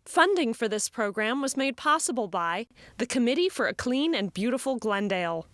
Funding for this program was made possible by the Committee for a Clean and Beautiful Glendale.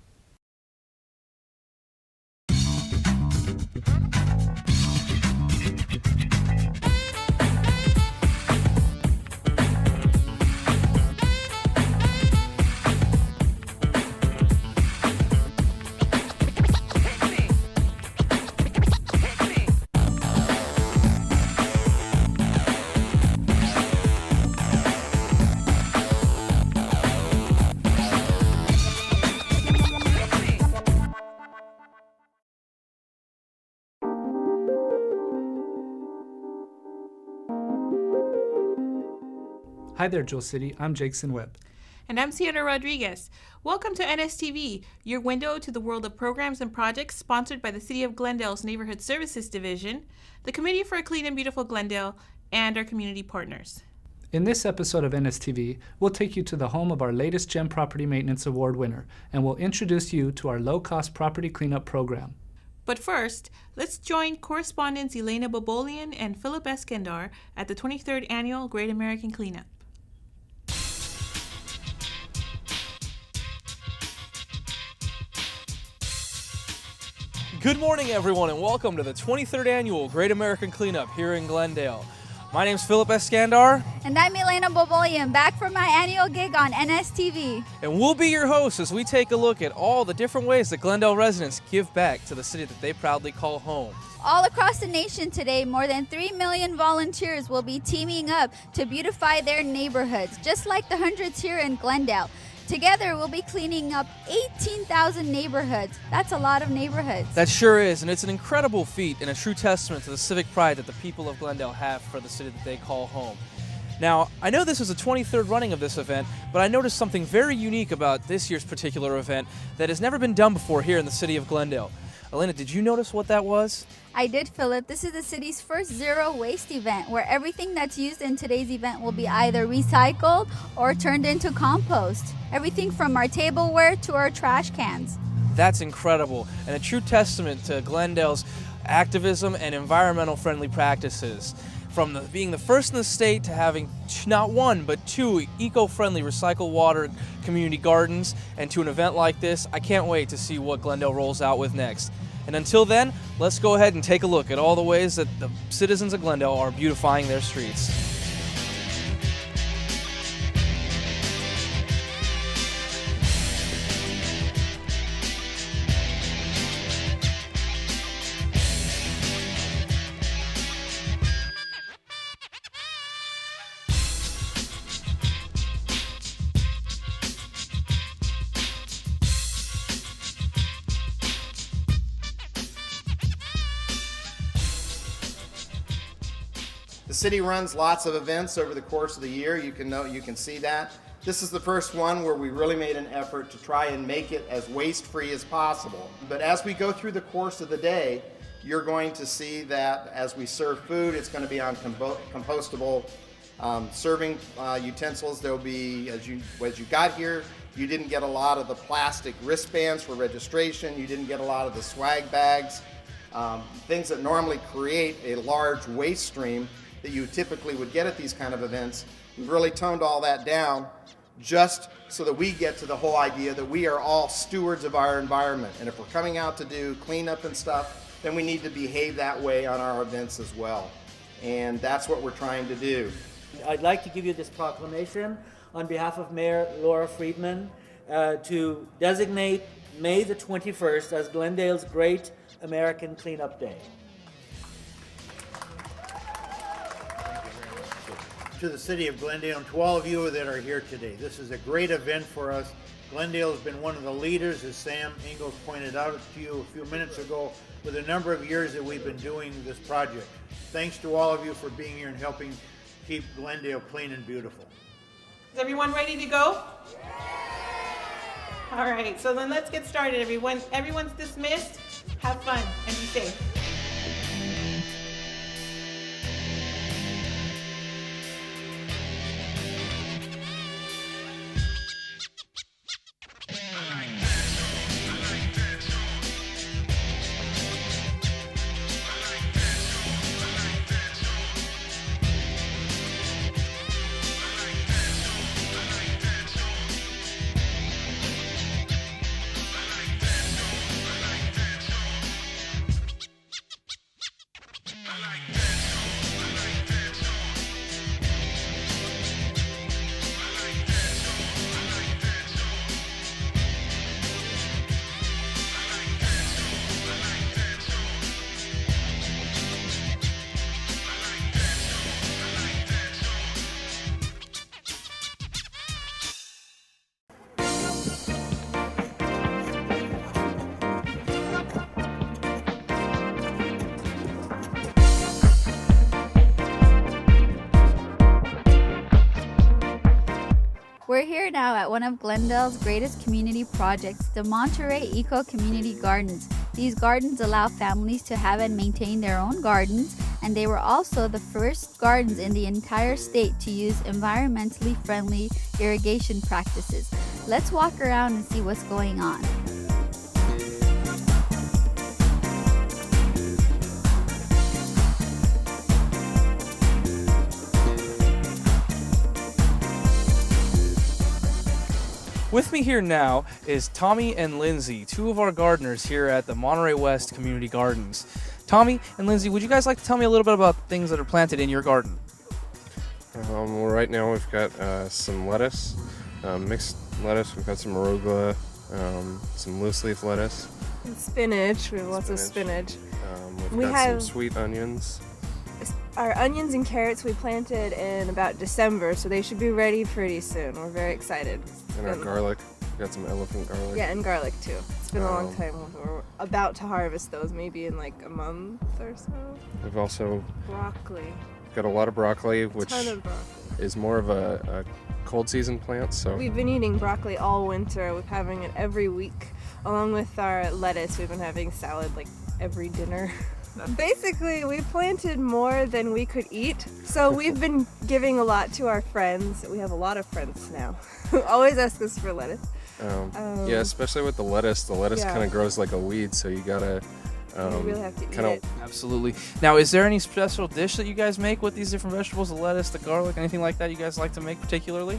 Hi there, Jewel City. I'm Jaixen Webb. And I'm Sandra Rodriguez. Welcome to NSTV, your window to the world of programs and projects sponsored by the City of Glendale's Neighborhood Services Division, the Committee for a Clean and Beautiful Glendale, and our community partners. In this episode of NSTV, we'll take you to the home of our latest GEM Property Maintenance Award winner, and we'll introduce you to our low-cost property cleanup program. But first, let's join correspondents Elena Bobolian and Philip Eskandar at the 23rd Annual Great American Cleanup. Good morning, everyone, and welcome to the 23rd Annual Great American Cleanup here in Glendale. My name's Philip Eskandar. And I'm Elena Bobolian, back for my annual gig on NSTV. And we'll be your hosts as we take a look at all the different ways that Glendale residents give back to the city that they proudly call home. All across the nation today, more than 3 million volunteers will be teaming up to beautify their neighborhoods, just like the hundreds here in Glendale. Together, we'll be cleaning up 18,000 neighborhoods. That's a lot of neighborhoods. That sure is, and it's an incredible feat and a true testament to the civic pride that the people of Glendale have for the city that they call home. Now, I know this is the 23rd running of this event, but I noticed something very unique about this year's particular event that has never been done before here in the city of Glendale. Elena, did you notice what that was? I did, Philip. This is the city's first zero waste event, where everything that's used in today's event will be either recycled or turned into compost. Everything from our tableware to our trash cans. That's incredible, and a true testament to Glendale's activism and environmental friendly practices. From being the first in the state to having not one, but two eco-friendly recycled water community gardens, and to an event like this, I can't wait to see what Glendale rolls out with next. And until then, let's go ahead and take a look at all the ways that the citizens of Glendale are beautifying their streets. The city runs lots of events over the course of the year. You can see that. This is the first one where we really made an effort to try and make it as waste-free as possible. But as we go through the course of the day, you're going to see that as we serve food, it's going to be on compostable serving utensils. There'll be, as you got here, you didn't get a lot of the plastic wristbands for registration. You didn't get a lot of the swag bags, things that normally create a large waste stream that you typically would get at these kind of events. We've really toned all that down just so that we get to the whole idea that we are all stewards of our environment. And if we're coming out to do cleanup and stuff, then we need to behave that way on our events as well. And that's what we're trying to do. I'd like to give you this proclamation on behalf of Mayor Laura Friedman to designate May the 21st as Glendale's Great American Cleanup Day. To the city of Glendale and to all of you that are here today. This is a great event for us. Glendale has been one of the leaders, as Sam Ingalls pointed out to you a few minutes ago, with a number of years that we've been doing this project. Thanks to all of you for being here and helping keep Glendale clean and beautiful. Is everyone ready to go? All right, so then let's get started, everyone. Everyone's dismissed. Have fun and be safe. We're here now at one of Glendale's greatest community projects, the Monterey Eco Community Gardens. These gardens allow families to have and maintain their own gardens, and they were also the first gardens in the entire state to use environmentally friendly irrigation practices. Let's walk around and see what's going on. With me here now is Tommy and Lindsay, two of our gardeners here at the Monterey West Community Gardens. Tommy and Lindsay, would you guys like to tell me a little bit about things that are planted in your garden? Well, right now we've got some lettuce, mixed lettuce. We've got some arugula, some loose leaf lettuce. And spinach. We have lots of spinach. We've got some sweet onions. Our onions and carrots we planted in about December, so they should be ready pretty soon. We're very excited. And our garlic. We've got some elephant garlic. Yeah, and garlic too. It's been a long time. We're about to harvest those, maybe in like a month or so. We've also Broccoli. got a lot of broccoli, which Ton of broccoli. is more of a cold season plant. So We've been eating broccoli all winter. We're having it every week. Along with our lettuce, we've been having salad like every dinner. Basically, we planted more than we could eat, so we've been giving a lot to our friends. We have a lot of friends now who always ask us for lettuce. yeah, especially with the lettuce. The lettuce Yeah. kind of grows like a weed, so you gotta You really have to eat kinda- it. Absolutely. Now, is there any special dish that you guys make with these different vegetables, the lettuce, the garlic, anything like that you guys like to make particularly?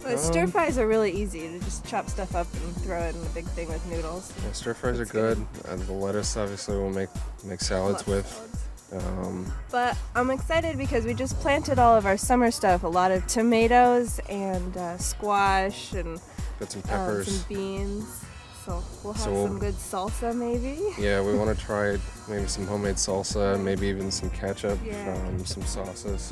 But stir fries are really easy to just chop stuff up and throw it in a big thing with noodles. Yeah, stir fries are That's good. good. The lettuce obviously we'll make salads Lots with. of salads. But I'm excited because we just planted all of our summer stuff, a lot of tomatoes and squash and Got some peppers. some beans. So we'll have So we'll- some good salsa maybe. Yeah, we want to try maybe some homemade salsa, maybe even some ketchup, Yeah. some sauces.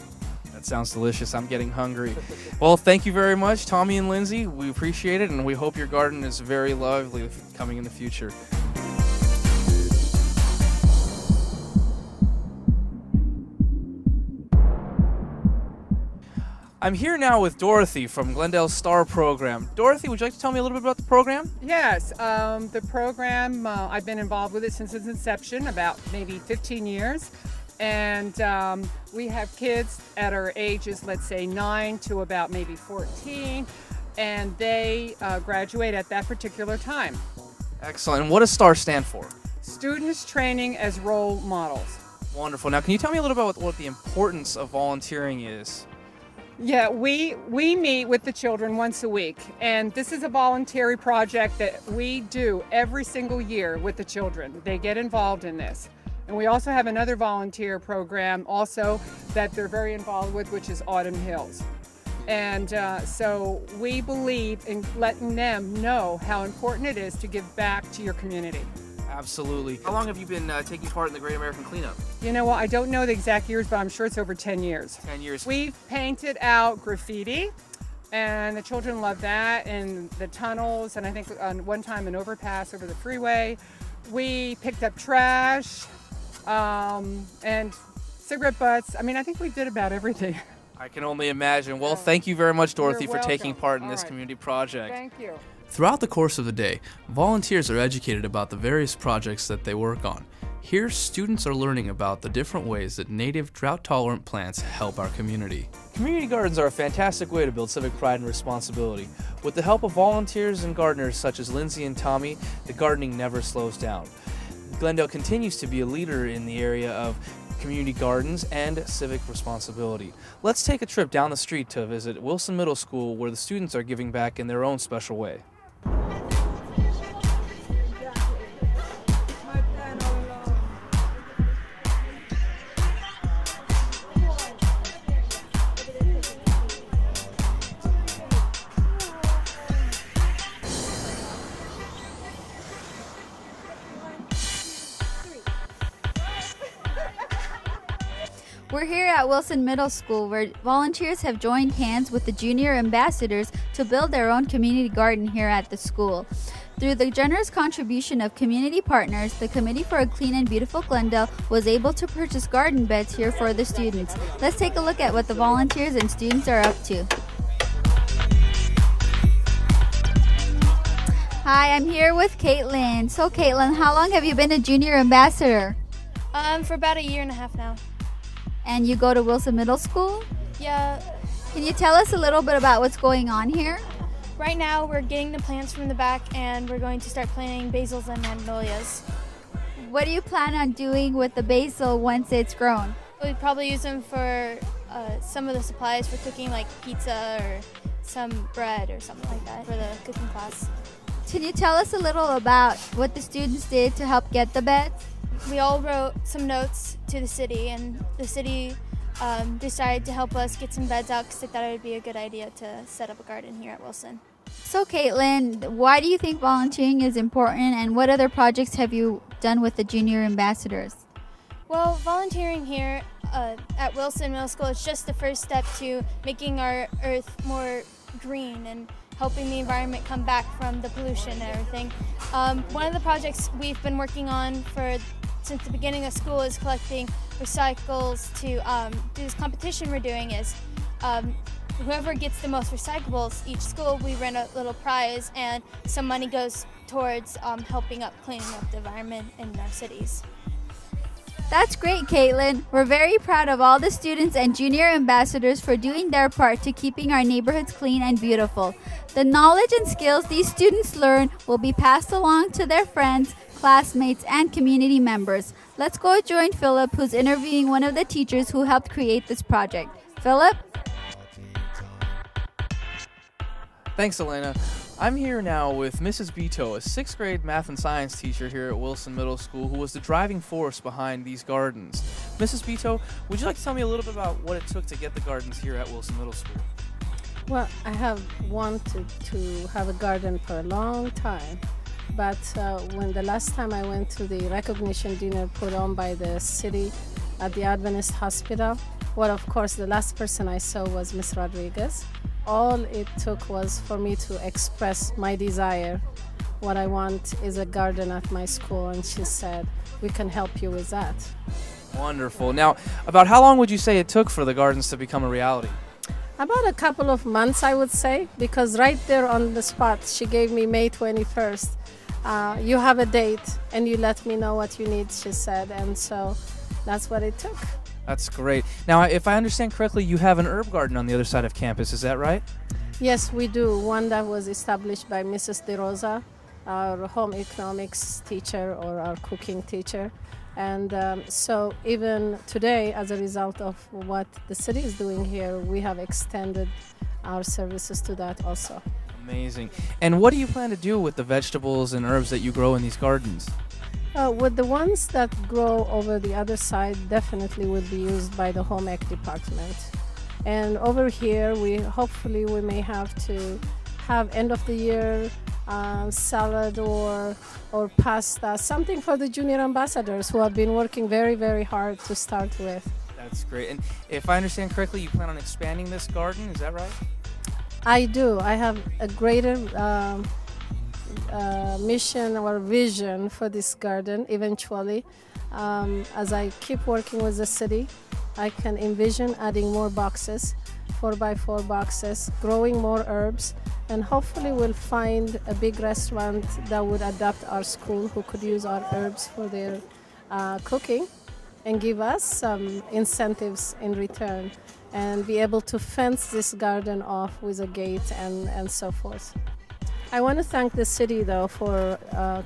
That sounds delicious. I'm getting hungry. Well, thank you very much, Tommy and Lindsay. We appreciate it, and we hope your garden is very lovely coming in the future. I'm here now with Dorothy from Glendale's STAR program. Dorothy, would you like to tell me a little bit about the program? Yes, the program, I've been involved with it since its inception, about maybe 15 years. And we have kids at our ages, let's say 9 to about maybe 14, and they graduate at that particular time. Excellent. And what does STAR stand for? Students training as role models. Wonderful. Now, can you tell me a little bit about what the importance of volunteering is? Yeah, we meet with the children once a week, and this is a voluntary project that we do every single year with the children. They get involved in this. And we also have another volunteer program also that they're very involved with, which is Autumn Hills. And so we believe in letting them know how important it is to give back to your community. Absolutely. How long have you been taking part in the Great American Cleanup? You know what, I don't know the exact years, but I'm sure it's over 10 years. 10 years. We've painted out graffiti, and the children love that, and the tunnels, and I think on one time an overpass over the freeway. We picked up trash, and cigarette butts. I mean, I think we did about everything. I can only imagine. Well, thank you very much, Dorothy, You're for taking welcome. part in All this right. community project. Thank you. Throughout the course of the day, volunteers are educated about the various projects that they work on. Here, students are learning about the different ways that native drought-tolerant plants help our community. Community gardens are a fantastic way to build civic pride and responsibility. With the help of volunteers and gardeners such as Lindsay and Tommy, the gardening never slows down. Glendale continues to be a leader in the area of community gardens and civic responsibility. Let's take a trip down the street to visit Wilson Middle School, where the students are giving back in their own special way. We're here at Wilson Middle School, where volunteers have joined hands with the junior ambassadors to build their own community garden here at the school. Through the generous contribution of community partners, the Committee for a Clean and Beautiful Glendale was able to purchase garden beds here for the students. Let's take a look at what the volunteers and students are up to. Hi, I'm here with Caitlin. So Caitlin, how long have you been a junior ambassador? For about a year and a half now. And you go to Wilson Middle School? Yeah, Can you tell us a little bit about what's going on here? right now we're getting the plants from the back and we're going to start planting basils and magnolias. What do you plan on doing with the basil once it's grown? We'd probably use them for some of the supplies for cooking, like pizza or some bread or something like that for the cooking class. Can you tell us a little about what the students did to help get the beds? We all wrote some notes to the city, and the city decided to help us get some beds out because they thought it would be a good idea to set up a garden here at Wilson. So Caitlin, why do you think volunteering is important, and what other projects have you done with the junior ambassadors? Well, volunteering here at Wilson Middle School is just the first step to making our earth more green and helping the environment come back from the pollution and everything. One of the projects we've been working on since the beginning of school is collecting recyclables to do this competition we're doing is whoever gets the most recyclables, each school we run a little prize and some money goes towards helping up cleaning up the environment in our cities. That's great, Caitlin. We're very proud of all the students and junior ambassadors for doing their part to keeping our neighborhoods clean and beautiful. The knowledge and skills these students learn will be passed along to their friends, classmates, and community members. Let's go join Philip, who's interviewing one of the teachers who helped create this project. Philip? Thanks, Elena. I'm here now with Mrs. Beto, a 6th grade math and science teacher here at Wilson Middle School who was the driving force behind these gardens. Mrs. Beto, would you like to tell me a little bit about what it took to get the gardens here at Wilson Middle School? Well, I have wanted to have a garden for a long time, but when the last time I went to the recognition dinner put on by the city at the Adventist Hospital, well, of course, the last person I saw was Miss Rodriguez. All it took was for me to express my desire. What I want is a garden at my school, and she said, we can help you with that. Wonderful. Now, about how long would you say it took for the gardens to become a reality? About a couple of months, I would say, because right there on the spot, she gave me May 21st. You have a date, and you let me know what you need, she said, and so that's what it took. That's great. Now, if I understand correctly, you have an herb garden on the other side of campus. Is that right? Yes, we do. One that was established by Mrs. De Rosa, our home economics teacher or our cooking teacher. And so even today, as a result of what the city is doing here, we have extended our services to that also. Amazing. And what do you plan to do with the vegetables and herbs that you grow in these gardens? With the ones that grow over the other side, definitely would be used by the home ec department. And over here, hopefully we may have to have end of the year salad or pasta, something for the junior ambassadors who have been working very, very hard to start with. That's great. And if I understand correctly, you plan on expanding this garden, is that right? I do. I have a greater mission or vision for this garden eventually. As I keep working with the city, I can envision adding more boxes, 4x4 boxes, growing more herbs, and hopefully we'll find a big restaurant that would adapt our school who could use our herbs for their cooking and give us some incentives in return and be able to fence this garden off with a gate and so forth. I want to thank the city though for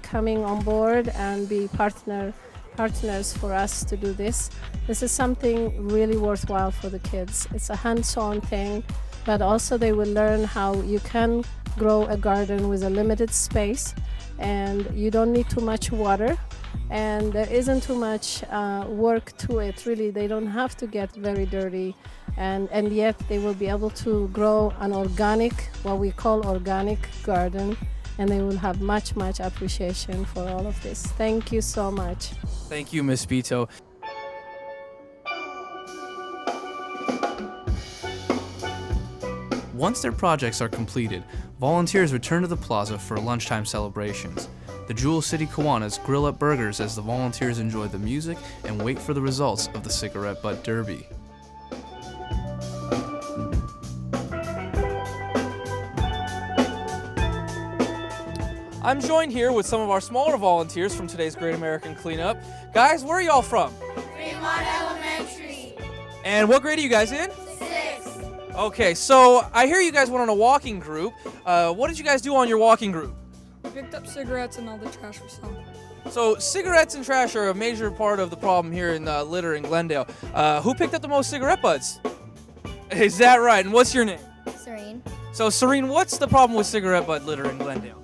coming on board and be partners for us to do this. This is something really worthwhile for the kids. It's a hands-on thing, but also they will learn how you can grow a garden with a limited space and you don't need too much water and there isn't too much work to it. Really, they don't have to get very dirty and yet they will be able to grow an organic, what we call organic garden, and they will have much, much appreciation for all of this. Thank you so much. Thank you, Ms. Beto. Once their projects are completed, volunteers return to the plaza for lunchtime celebrations. The Jewel City Kiwanis grill up burgers as the volunteers enjoy the music and wait for the results of the cigarette butt derby. I'm joined here with some of our smaller volunteers from today's Great American Cleanup. Guys, where are y'all from? Fremont Elementary. And what grade are you guys in? 6. Okay, so I hear you guys went on a walking group. What did you guys do on your walking group? We picked up cigarettes and all the trash we saw. So cigarettes and trash are a major part of the problem here in litter in Glendale. Who picked up the most cigarette butts? Is that right? And what's your name? Serene. So Serene, what's the problem with cigarette butt litter in Glendale?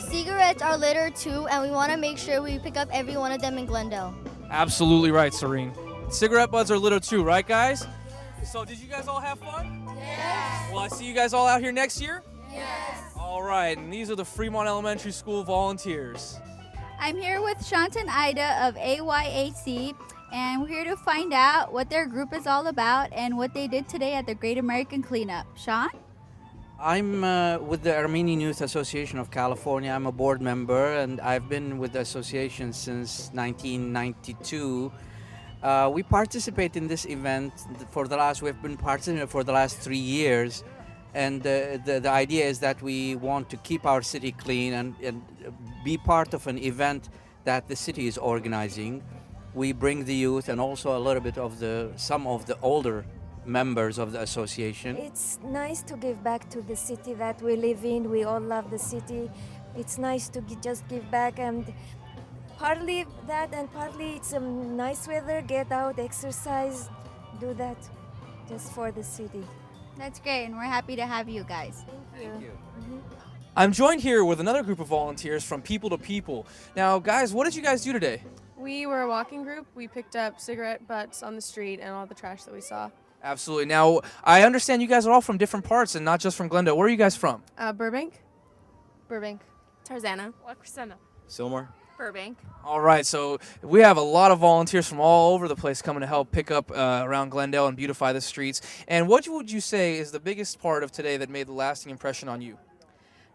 Cigarettes are litter too, and we want to make sure we pick up every one of them in Glendale. Absolutely right, Serene. Cigarette butts are litter too, right guys? So did you guys all have fun? Yes. Will I see you guys all out here next year? Yes. All right, and these are the Fremont Elementary School volunteers. I'm here with Shanta and Ida of AYAC, and we're here to find out what their group is all about and what they did today at the Great American Cleanup. Sean? I'm with the Armenian Youth Association of California. I'm a board member, and I've been with the association since 1992. We participate in this event we've been participating for the last 3 years, and the idea is that we want to keep our city clean and be part of an event that the city is organizing. We bring the youth and also a little bit of some of the older members of the association. It's nice to give back to the city that we live in. We all love the city. It's nice to just give back, and partly that and partly it's nice weather, get out, exercise, do that just for the city. That's great, and we're happy to have you guys. Thank you. I'm joined here with another group of volunteers from People to People. Now guys, what did you guys do today? We were a walking group. We picked up cigarette butts on the street and all the trash that we saw. Absolutely. Now, I understand you guys are all from different parts and not just from Glendale. Where are you guys from? Burbank. Burbank. Tarzana. La Crescenta. Sylmar. Burbank. All right, so we have a lot of volunteers from all over the place coming to help pick up around Glendale and beautify the streets. And what would you say is the biggest part of today that made the lasting impression on you?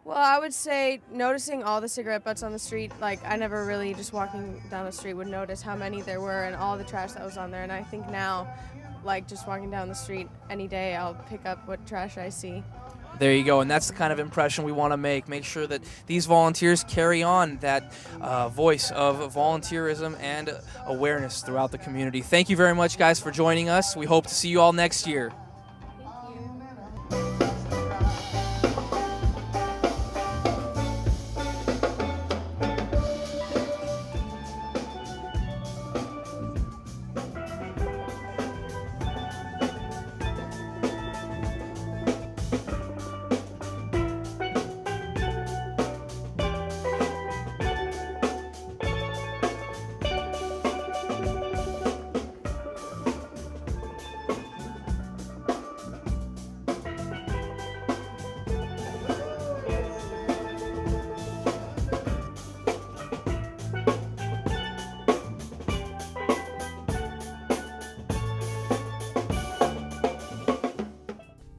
Well, I would say noticing all the cigarette butts on the street. Like, I never really, just walking down the street, would notice how many there were and all the trash that was on there. And I think now, like, just walking down the street any day, I'll pick up what trash I see. There you go, and that's the kind of impression we want to make. Make sure that these volunteers carry on that voice of volunteerism and awareness throughout the community. Thank you very much, guys, for joining us. We hope to see you all next year.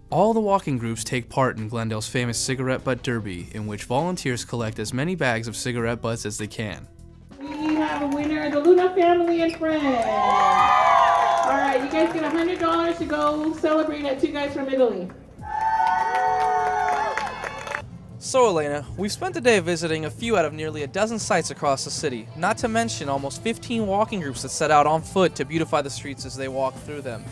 All the walking groups take part in Glendale's famous Cigarette Butt Derby, in which volunteers collect as many bags of cigarette butts as they can. We have a winner, the Luna family and friends. All right, you guys get $100 to go celebrate at Two Guys from Italy. So Elena, we've spent the day visiting a few out of nearly a dozen sites across the city, not to mention almost 15 walking groups that set out on foot to beautify the streets as they walk through them.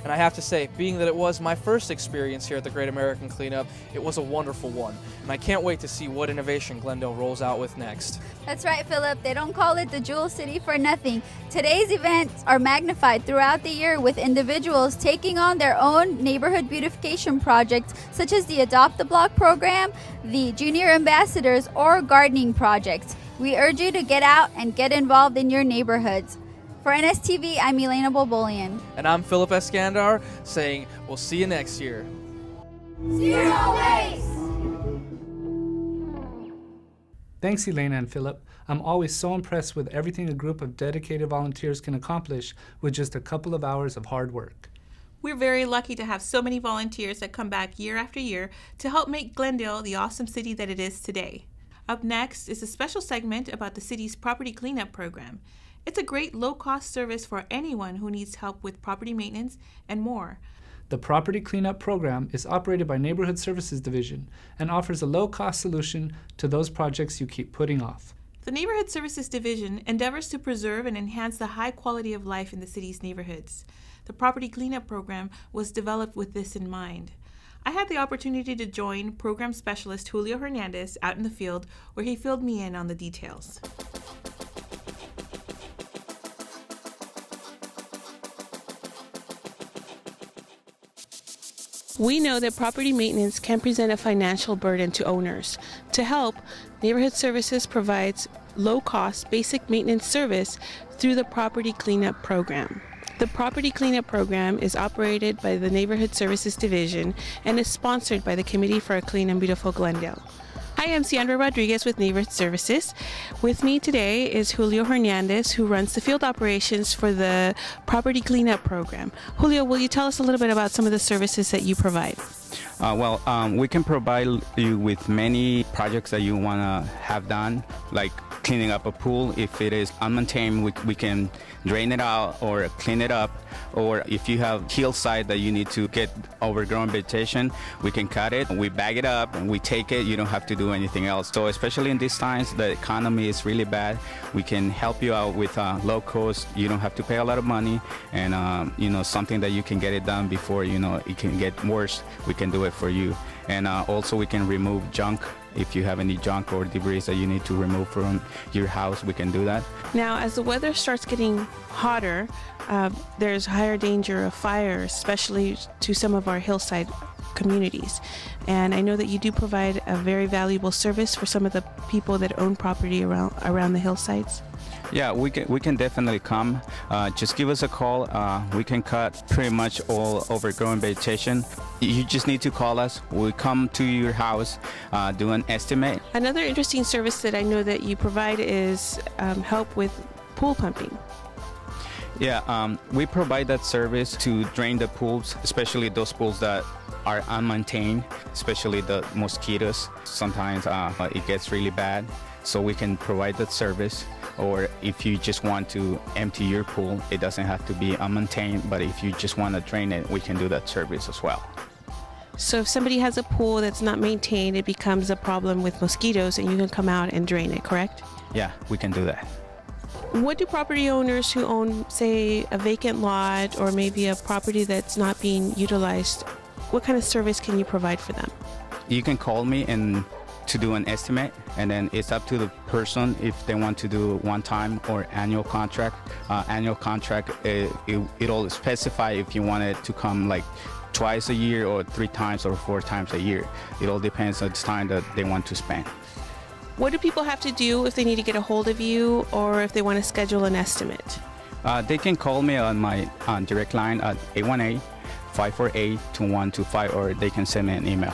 And I have to say, being that it was my first experience here at the Great American Cleanup, it was a wonderful one. And I can't wait to see what innovation Glendale rolls out with next. That's right, Philip. They don't call it the Jewel City for nothing. Today's events are magnified throughout the year with individuals taking on their own neighborhood beautification projects, such as the Adopt the Block program, the Junior Ambassadors, or gardening projects. We urge you to get out and get involved in your neighborhoods. For NSTV, I'm Elena Bolbolian. And I'm Philip Eskandar, saying we'll see you next year. Zero waste! Thanks, Elena and Philip. I'm always so impressed with everything a group of dedicated volunteers can accomplish with just a couple of hours of hard work. We're very lucky to have so many volunteers that come back year after year to help make Glendale the awesome city that it is today. Up next is a special segment about the city's property cleanup program. It's a great low-cost service for anyone who needs help with property maintenance and more. The Property Cleanup Program is operated by Neighborhood Services Division and offers a low-cost solution to those projects you keep putting off. The Neighborhood Services Division endeavors to preserve and enhance the high quality of life in the city's neighborhoods. The Property Cleanup Program was developed with this in mind. I had the opportunity to join Program Specialist Julio Hernandez out in the field, where he filled me in on the details. We know that property maintenance can present a financial burden to owners. To help, Neighborhood Services provides low-cost basic maintenance service through the Property Cleanup Program. The Property Cleanup Program is operated by the Neighborhood Services Division and is sponsored by the Committee for a Clean and Beautiful Glendale. Hi, I'm Sandra Rodriguez with Neighborhood Services. With me today is Julio Hernandez, who runs the field operations for the Property Cleanup Program. Julio, will you tell us a little bit about some of the services that you provide? We can provide you with many projects that you want to have done, like cleaning up a pool. If it is unmaintained, we can drain it out or clean it up. Or if you have hillside that you need to get overgrown vegetation, we can cut it, we bag it up, and we take it. You don't have to do anything else. So especially in these times, the economy is really bad. We can help you out with low cost. You don't have to pay a lot of money, and something that you can get it done before it can get worse. We can do it for you. And also we can remove junk. If you have any junk or debris that you need to remove from your house, we can do that. Now, as the weather starts getting hotter, there's higher danger of fire, especially to some of our hillside communities. And I know that you do provide a very valuable service for some of the people that own property around the hillsides. Yeah, we can definitely come. Just give us a call. We can cut pretty much all overgrown vegetation. You just need to call us. We'll come to your house, do an estimate. Another interesting service that I know that you provide is help with pool pumping. Yeah, we provide that service to drain the pools, especially those pools that are unmaintained, especially the mosquitoes. Sometimes it gets really bad, so we can provide that service. Or if you just want to empty your pool, it doesn't have to be unmaintained, but if you just want to drain it, we can do that service as well. So if somebody has a pool that's not maintained, it becomes a problem with mosquitoes, and you can come out and drain it, correct? Yeah, we can do that. What do property owners who own, say, a vacant lot or maybe a property that's not being utilized, what kind of service can you provide for them? You can call me and to do an estimate, and then it's up to the person if they want to do one time or annual contract. Annual contract, it'll specify if you want it to come like twice a year or 3 times or 4 times a year. It all depends on the time that they want to spend. What do people have to do if they need to get a hold of you or if they want to schedule an estimate? They can call me on my direct line at 818-548-2125, or they can send me an email.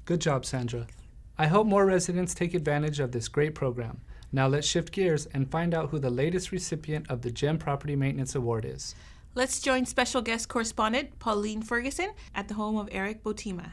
Good job, Sandra. I hope more residents take advantage of this great program. Now let's shift gears and find out who the latest recipient of the GEM Property Maintenance Award is. Let's join special guest correspondent Pauline Ferguson at the home of Eric Botima.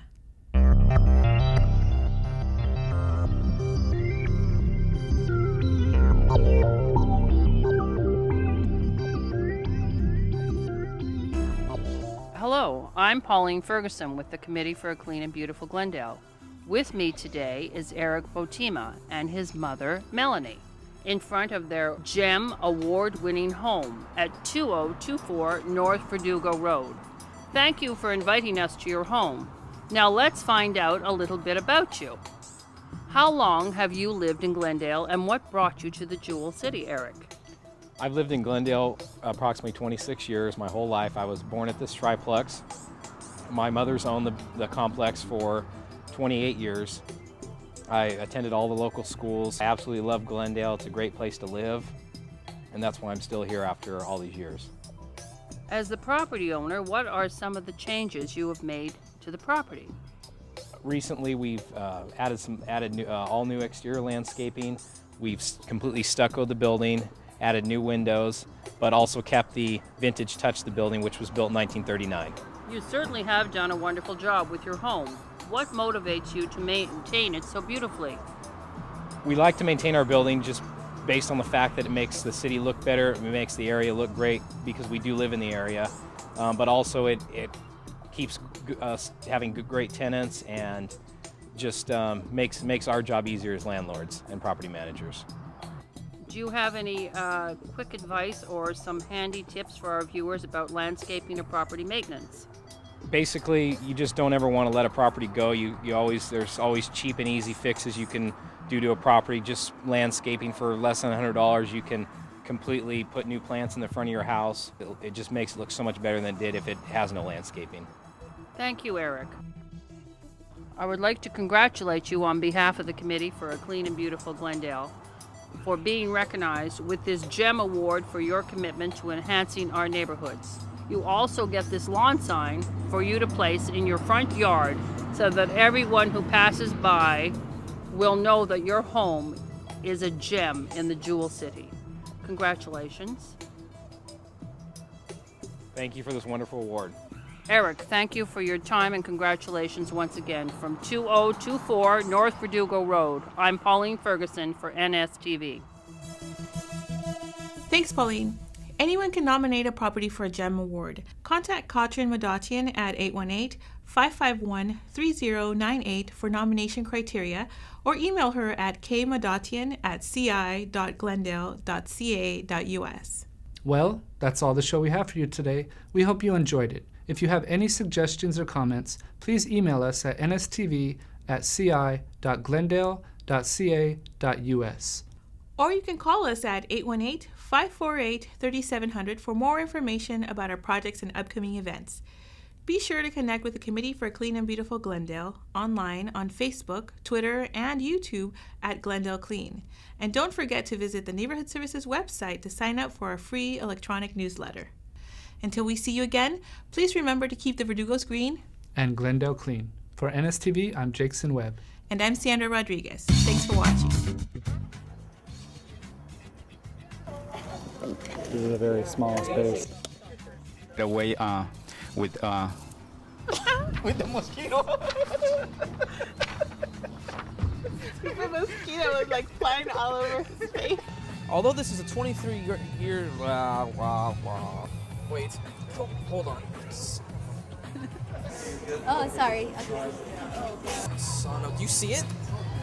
Hello, I'm Pauline Ferguson with the Committee for a Clean and Beautiful Glendale. With me today is Eric Botima and his mother, Melanie, in front of their GEM award-winning home at 2024 North Verdugo Road. Thank you for inviting us to your home. Now let's find out a little bit about you. How long have you lived in Glendale, and what brought you to the Jewel City, Eric? I've lived in Glendale approximately 26 years, my whole life. I was born at this triplex. My mother's owned the complex for 28 years. I attended all the local schools. I absolutely love Glendale. It's a great place to live, and that's why I'm still here after all these years. As the property owner, what are some of the changes you have made to the property? Recently, we've added all new exterior landscaping. We've completely stuccoed the building, added new windows, but also kept the vintage touch of the building, which was built in 1939. You certainly have done a wonderful job with your home. What motivates you to maintain it so beautifully? We like to maintain our building just based on the fact that it makes the city look better, it makes the area look great because we do live in the area, but also it keeps us having great tenants and just makes our job easier as landlords and property managers. Do you have any quick advice or some handy tips for our viewers about landscaping or property maintenance? Basically, you just don't ever want to let a property go. There's always cheap and easy fixes you can do to a property. Just landscaping for less than $100, you can completely put new plants in the front of your house. It just makes it look so much better than it did if it has no landscaping. Thank you, Eric. I would like to congratulate you on behalf of the Committee for a Clean and Beautiful Glendale for being recognized with this GEM Award for your commitment to enhancing our neighborhoods. You also get this lawn sign for you to place in your front yard so that everyone who passes by will know that your home is a gem in the Jewel City. Congratulations. Thank you for this wonderful award. Eric, thank you for your time and congratulations once again. From 2024 North Verdugo Road, I'm Pauline Ferguson for NSTV. Thanks, Pauline. Anyone can nominate a property for a GEM Award. Contact Katrin Madatian at 818-551-3098 for nomination criteria, or email her at kmadatian@ci.glendale.ca.us. Well, that's all the show we have for you today. We hope you enjoyed it. If you have any suggestions or comments, please email us at nstv@ci.glendale.ca.us. Or you can call us at 818-548-3700 for more information about our projects and upcoming events. Be sure to connect with the Committee for a Clean and Beautiful Glendale online on Facebook, Twitter, and YouTube at Glendale Clean. And don't forget to visit the Neighborhood Services website to sign up for our free electronic newsletter. Until we see you again, please remember to keep the Verdugos green and Glendale clean. For NSTV, I'm Jaixen Webb. And I'm Sandra Rodriguez. Thanks for watching. This is a very small space. The way with with the mosquito. The mosquito was like flying all over his face. Although this is a 23-year... Wait. Hold on. Oh, sorry. Okay. Son of... Do you see it?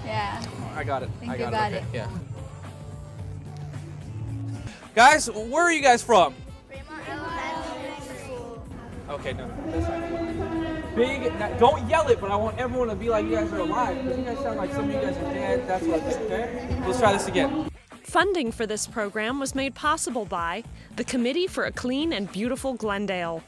Yeah. I got it. I think I you got got it. it. Okay. Yeah. Guys, where are you guys from? Okay, no. That's not big. Don't yell it, but I want everyone to be like you guys are alive. Because you guys sound like some of you guys are dead. That's what. Okay. Let's try this again. Funding for this program was made possible by the Committee for a Clean and Beautiful Glendale.